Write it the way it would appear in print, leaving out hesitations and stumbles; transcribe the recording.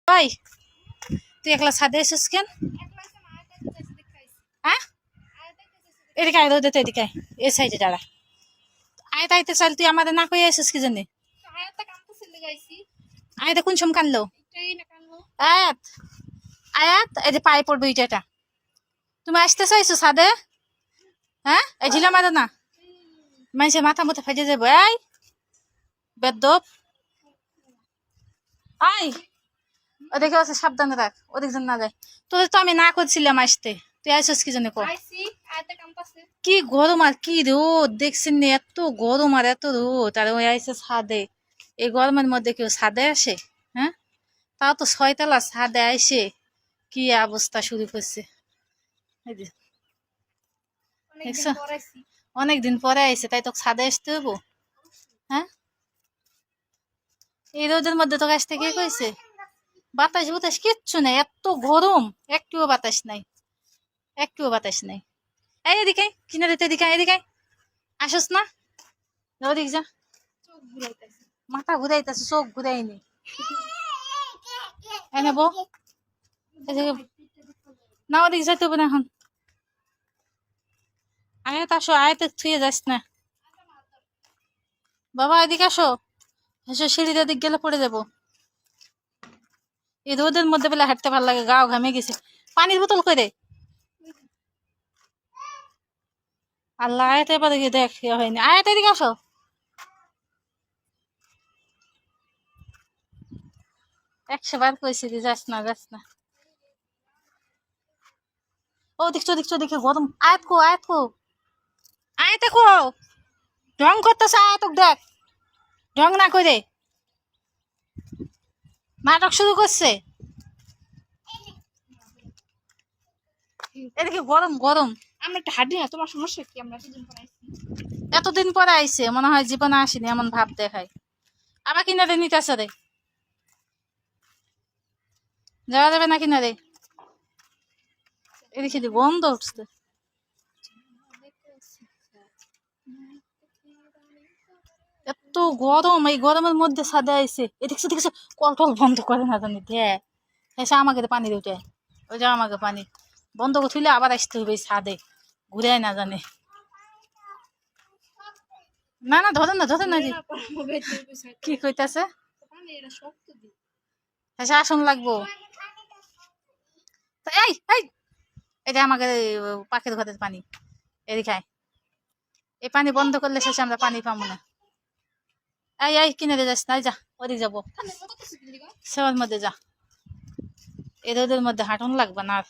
ওই তুই একলা ছাদে এসেছিস কেন? হ্যাঁ, এদিকে আয়, রোদে তো এদিকে আয়, এ সাইডে দাঁড়া। আয় তাইতে চাল, তুই আমাদের না কই এসেছিস কি জানি? আয়তা কোন সময় কানলো? আয়াত, আয়াত, এই যে পায়ে পড়বে এটা। তুমি আসতে চাইছো ছাদে? হ্যাঁ, এই ঝিলা মারো না, মানুষের মাথা মুথা ফেটে যাবো। এই বেদ্যপ, আয়, ওদিকে আছে, সাবধানে রাখ, ওদিক যেন না যায়। তোর তো আমি না করছিলাম আসতে, তুই আইসস কি জানি? কি গরম আর কি রোদ দেখছেন নি, এত গরম আর এত রোদ, আর ওই আইসে ছাদে। এই গরমের মধ্যে কেউ ছাদে আসে? হ্যাঁ, তাও তো 6 তলা ছাদে আইসে কি অবস্থা শুরু করছে। এই যে, দেখছো, অনেকদিন পরে আইসে, তাই তো ছাদে আসতে হবো। হ্যাঁ, এই রোদের মধ্যে তো আসতে কে কইছে? বাতাস বুতাস কিচ্ছু নাই, এত গরম, একটুও বাতাস নাই, একটুও বাতাস নাই। এই এদিকে কিনারে, এদিকে এদিকে আসস না, ওদিক যা। মাথা ঘুরাইতেছে, চোখ ঘুরাইনি। এনে বউ, না ওদিক যাইতে হবে না এখন। আয়াত আসো, আয়াত থুয়ে যাস না বাবা, এদিকে আসো। এসো, সিঁড়িতে দিক গেলে পড়ে যাবো। এই রোদের মধ্যে বেলা হাঁটতে ভালো লাগে, গাও ঘামে গেছে। পানির বোতল কই রে? আল্লাহ, আয়াত এবার দেখ হয়নি। আয়াত এদিকে আসো। একশো বার কইছি যে যাস না, যাস না। ও দেখছো দেখছো, দেখে গরম। আয়াত কো, আয়াত কো, আয়াত কো, ঢং করতেছে। আয়াত দেখ, ঢং না করে নাটক শুরু করছে। এদিকে গরম গরম। আমরা একটা হাঁটি না, তোমার সমস্যা কি? আমরা এতদিন পরে আইছে, মনে হয় জীবনে আসেনি এমন ভাব দেখায়। আবার কিনারে নিতেছে রে, যাওয়া যাবে না কিনারে? এদিকে বন্ধ উঠছে। এত গরম, এই গরমের মধ্যে ছাদে আইছে। দেখছো দেখছো, কল টল বন্ধ করে না জানি দেখ, এসে আমাকে পানি দিয়ে উঠে। ওই যে আমাকে পানি বন্ধ করে থইলে আবার আসতে হবে ছাদে, ঘুরে না জানে। না না, ধরেন না, ধরেন না। কি কইতাছে? এসে আসন লাগবো। এই এই, এটা আমাকে পাখির ঘরের পানি, এদিকে আয়। এই পানি বন্ধ করলে শেষে আমরা পানি পাবো না। এই এই, কিনে যাস না, যা ওদিক যাবো, সেবার মধ্যে যা। এই রোদের মধ্যে হাঁটুন লাগবে না আর।